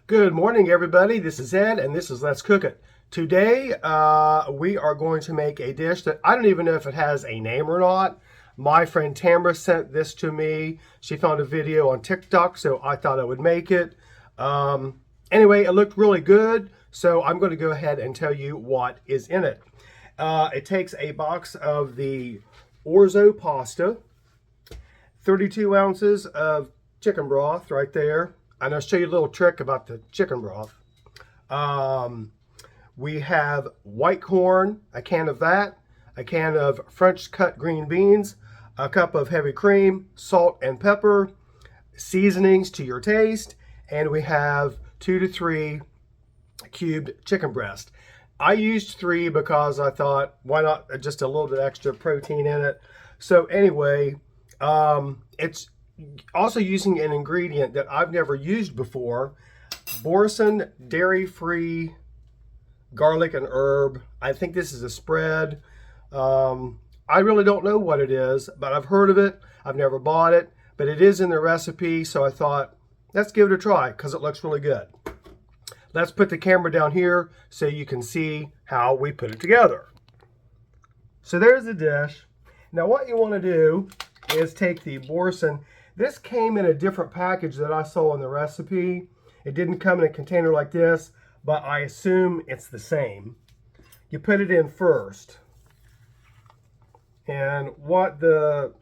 Good morning, everybody. This is Ed, and this is Let's Cook It. Today, we are going to make a dish that I don't even know if it has a name or not. My friend Tamara sent this to me. She found a video on TikTok, so I thought I would make it. Anyway, it looked really good, so I'm going to go ahead and tell you what is in it. It takes a box of the Orzo pasta, 32 ounces of chicken broth right there. And I'll show you a little trick about the chicken broth. We have white corn, a can of that, a can of French cut green beans, a cup of heavy cream, salt and pepper, seasonings to your taste, and we have 2 to 3 cubed chicken breast. I used 3 because I thought, why not just a little bit extra protein in it? So anyway, it's also using an ingredient that I've never used before, Boursin dairy-free garlic and herb. I think this is a spread. I really don't know what it is, but I've heard of it. I've never bought it, but it is in the recipe, so I thought, let's give it a try because it looks really good. Let's put the camera down here so you can see how we put it together. So there's the dish. Now what you want to do is take the Boursin. This came in a different package that I saw in the recipe. It didn't come in a container like this, but I assume it's the same. You put it in first. And what the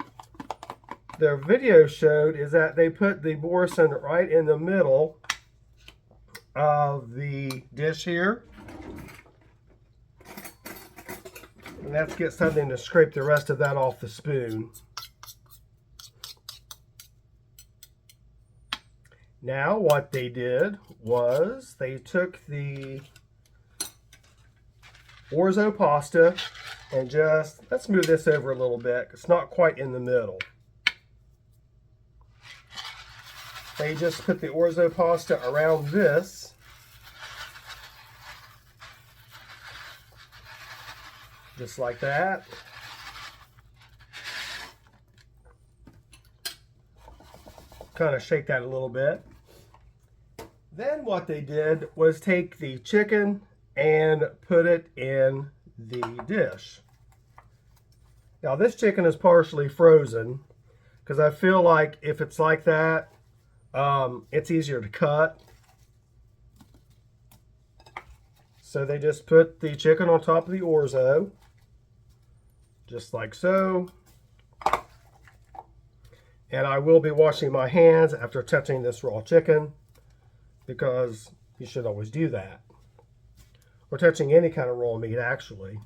video showed is that they put the Boursin right in the middle of the dish here. And let's get something to scrape the rest of that off the spoon. Now what they did was they took the Orzo pasta and just, let's move this over a little bit. It's not quite in the middle. They just put the Orzo pasta around this. Just like that. Kind of shake that a little bit. Then what they did was take the chicken and put it in the dish. Now this chicken is partially frozen because I feel like if it's like that, it's easier to cut. So they just put the chicken on top of the Orzo, just like so. And I will be washing my hands after touching this raw chicken, because you should always do that. Or touching any kind of raw meat, actually.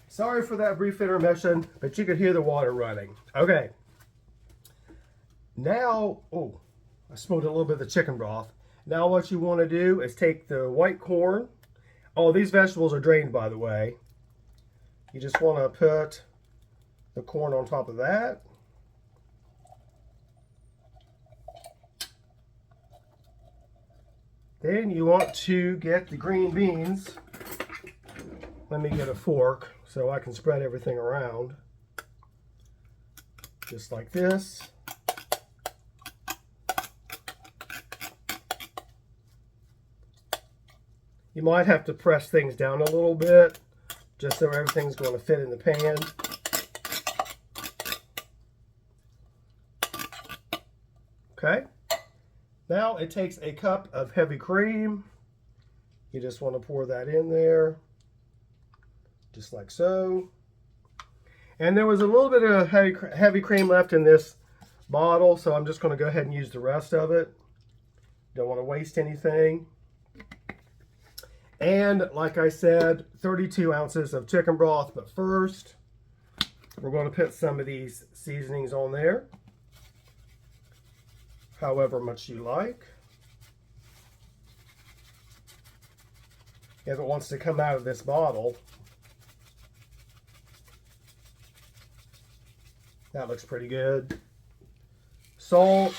Sorry for that brief intermission, but you could hear the water running. Okay. Now, oh, I spilled a little bit of the chicken broth. Now what you want to do is take the white corn. Oh, these vegetables are drained, by the way. You just want to put the corn on top of that. Then you want to get the green beans. Let me get a fork so I can spread everything around. Just like this. You might have to press things down a little bit, just so everything's going to fit in the pan. Okay. Now it takes a cup of heavy cream. You just want to pour that in there, just like so. And there was a little bit of heavy cream left in this bottle, so I'm just going to go ahead and use the rest of it. Don't want to waste anything. And like I said, 32 ounces of chicken broth. But first, we're going to put some of these seasonings on there, however much you like. If it wants to come out of this bottle, that looks pretty good. Salt.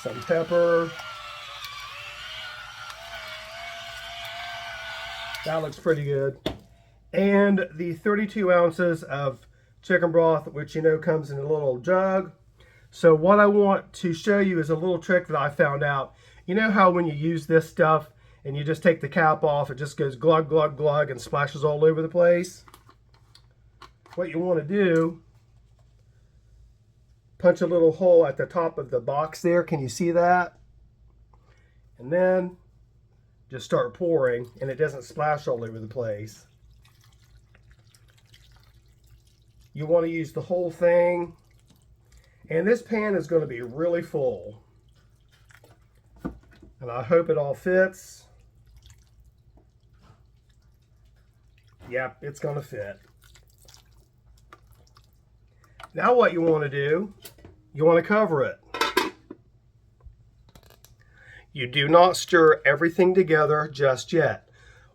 some pepper. That looks pretty good. And the 32 ounces of chicken broth, which you know comes in a little jug. So what I want to show you is a little trick that I found out. You know how when you use this stuff and you just take the cap off, it just goes glug, glug, glug and splashes all over the place? What you want to do, punch a little hole at the top of the box there. Can you see that? And then just start pouring, and it doesn't splash all over the place. You want to use the whole thing, and this pan is going to be really full, and I hope it all fits. Yep, it's going to fit. Now what you want to do, you want to cover it. You do not stir everything together just yet.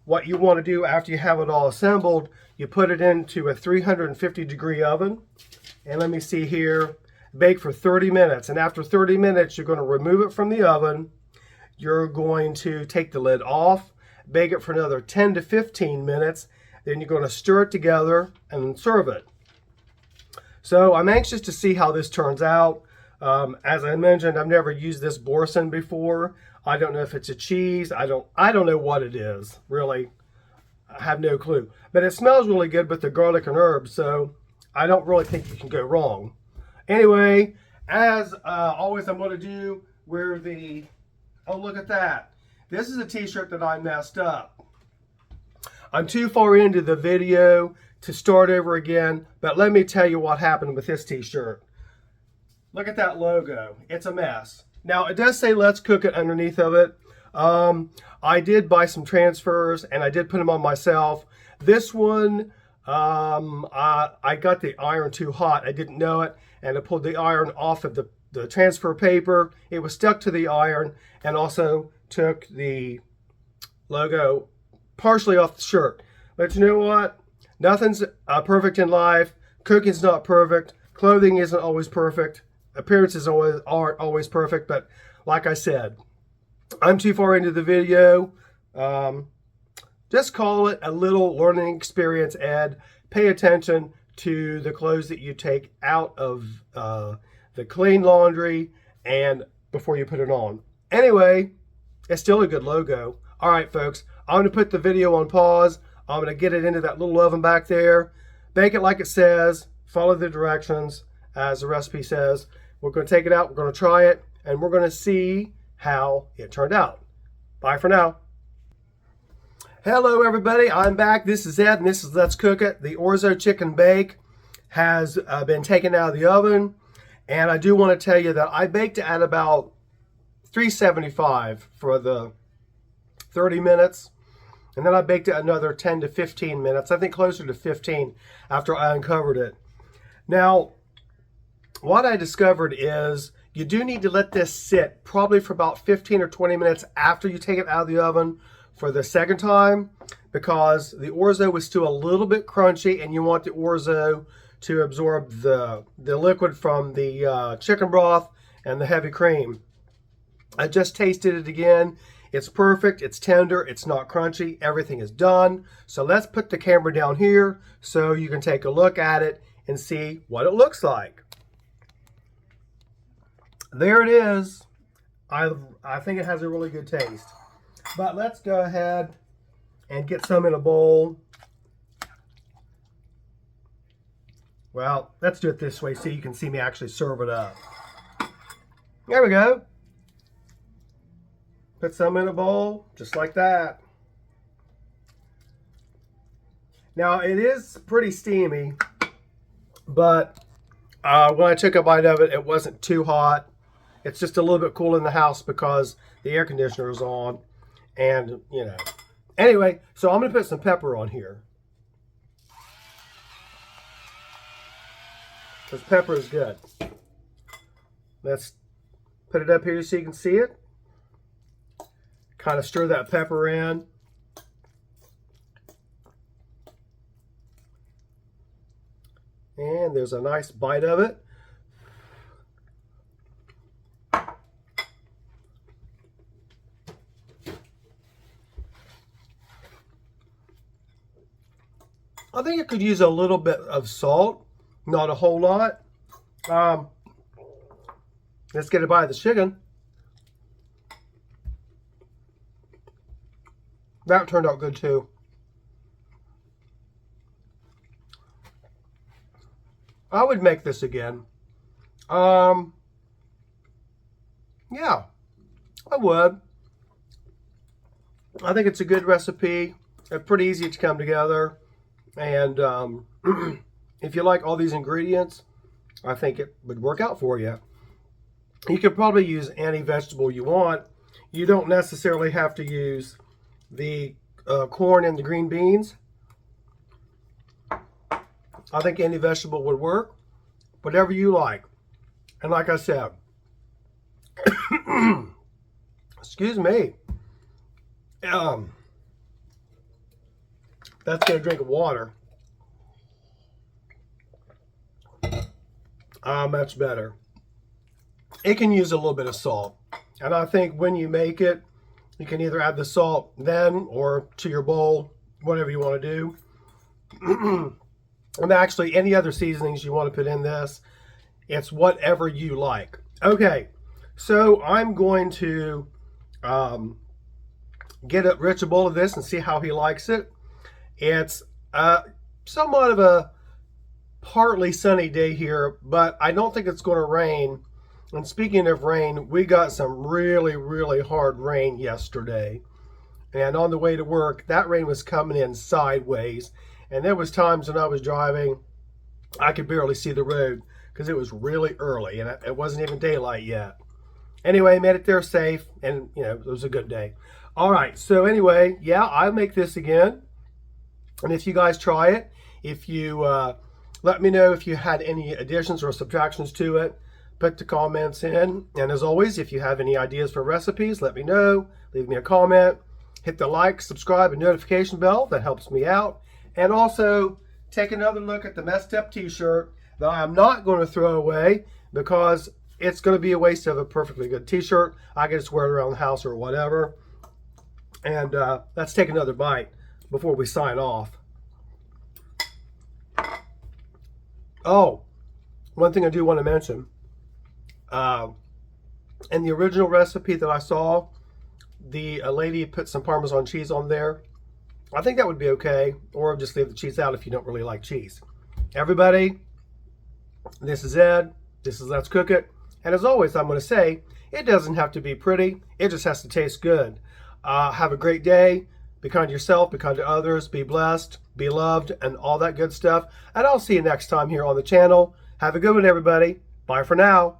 What you want to do after you have it all assembled, you put it into a 350-degree oven. And let me see here, bake for 30 minutes. And after 30 minutes, you're going to remove it from the oven. You're going to take the lid off, bake it for another 10 to 15 minutes. Then you're going to stir it together and serve it. So I'm anxious to see how this turns out. As I mentioned, I've never used this Boursin before. I don't know if it's a cheese. I don't know what it is, really. I have no clue. But it smells really good with the garlic and herbs, so I don't really think you can go wrong. Anyway, as always, I'm going to do where the... Oh, look at that. This is a t-shirt that I messed up. I'm too far into the video to start over again, but let me tell you what happened with this t-shirt. Look at that logo. It's a mess. Now, it does say let's cook it underneath of it. I did buy some transfers, and I did put them on myself. This one, I got the iron too hot. I didn't know it, and I pulled the iron off of the transfer paper. It was stuck to the iron, and also took the logo partially off the shirt. But you know what? Nothing's perfect in life. Cooking's not perfect. Clothing isn't always perfect. Appearances aren't always perfect, but like I said, I'm too far into the video. Just call it a little learning experience, Ed. Pay attention to the clothes that you take out of the clean laundry and before you put it on. Anyway, it's still a good logo. All right, folks, I'm going to put the video on pause. I'm going to get it into that little oven back there. Bake it like it says. Follow the directions as the recipe says. We're going to take it out, we're going to try it, and we're going to see how it turned out. Bye for now. Hello everybody, I'm back. This is Ed, and this is Let's Cook It. The Orzo chicken bake has been taken out of the oven, and I do want to tell you that I baked it at about 375 for the 30 minutes, and then I baked it another 10 to 15 minutes, I think closer to 15 after I uncovered it. Now, what I discovered is you do need to let this sit probably for about 15 or 20 minutes after you take it out of the oven for the second time, because the Orzo was still a little bit crunchy, and you want the Orzo to absorb the liquid from the chicken broth and the heavy cream. I just tasted it again. It's perfect, it's tender, it's not crunchy, everything is done. So let's put the camera down here so you can take a look at it and see what it looks like. There it is. I think it has a really good taste. But let's go ahead and get some in a bowl. Well, let's do it this way so you can see me actually serve it up. There we go. Put some in a bowl, just like that. Now, it is pretty steamy, but when I took a bite of it, it wasn't too hot. It's just a little bit cool in the house because the air conditioner is on. And, you know. Anyway, so I'm going to put some pepper on here. Because pepper is good. Let's put it up here so you can see it. Kind of stir that pepper in. And there's a nice bite of it. I think it could use a little bit of salt, not a whole lot. Let's get a bite of the chicken. That turned out good too. I would make this again. Yeah, I would. I think it's a good recipe. It's pretty easy to come together. And if you like all these ingredients, I think it would work out for you. You could probably use any vegetable you want. You don't necessarily have to use the corn and the green beans. I think any vegetable would work. Whatever you like. And like I said, excuse me. That's get a drink of water. Much better. It can use a little bit of salt. And I think when you make it, you can either add the salt then or to your bowl, whatever you want to do. And actually, any other seasonings you want to put in this, it's whatever you like. Okay, so I'm going to get Rich a bowl of this and see how he likes it. It's somewhat of a partly sunny day here, but I don't think it's going to rain. And speaking of rain, we got some really, really hard rain yesterday. And on the way to work, that rain was coming in sideways. And there was times when I was driving, I could barely see the road because it was really early and it wasn't even daylight yet. Anyway, made it there safe, and it was a good day. All right, so anyway, yeah, I'll make this again. And if you guys try it, if you let me know if you had any additions or subtractions to it, put the comments in. And as always, if you have any ideas for recipes, let me know. Leave me a comment. Hit the like, subscribe, and notification bell. That helps me out. And also, take another look at the messed up t-shirt that I am not going to throw away because it's going to be a waste of a perfectly good t-shirt. I can just wear it around the house or whatever. And let's take another bite before we sign off. Oh, one thing I do want to mention. In the original recipe that I saw, the lady put some Parmesan cheese on there. I think that would be okay, or just leave the cheese out if you don't really like cheese. Everybody, this is Ed. This is Let's Cook It. And as always, I'm going to say, it doesn't have to be pretty. It just has to taste good. Have a great day. Be kind to yourself. Be kind to others. Be blessed. Be loved. And all that good stuff. And I'll see you next time here on the channel. Have a good one, everybody. Bye for now.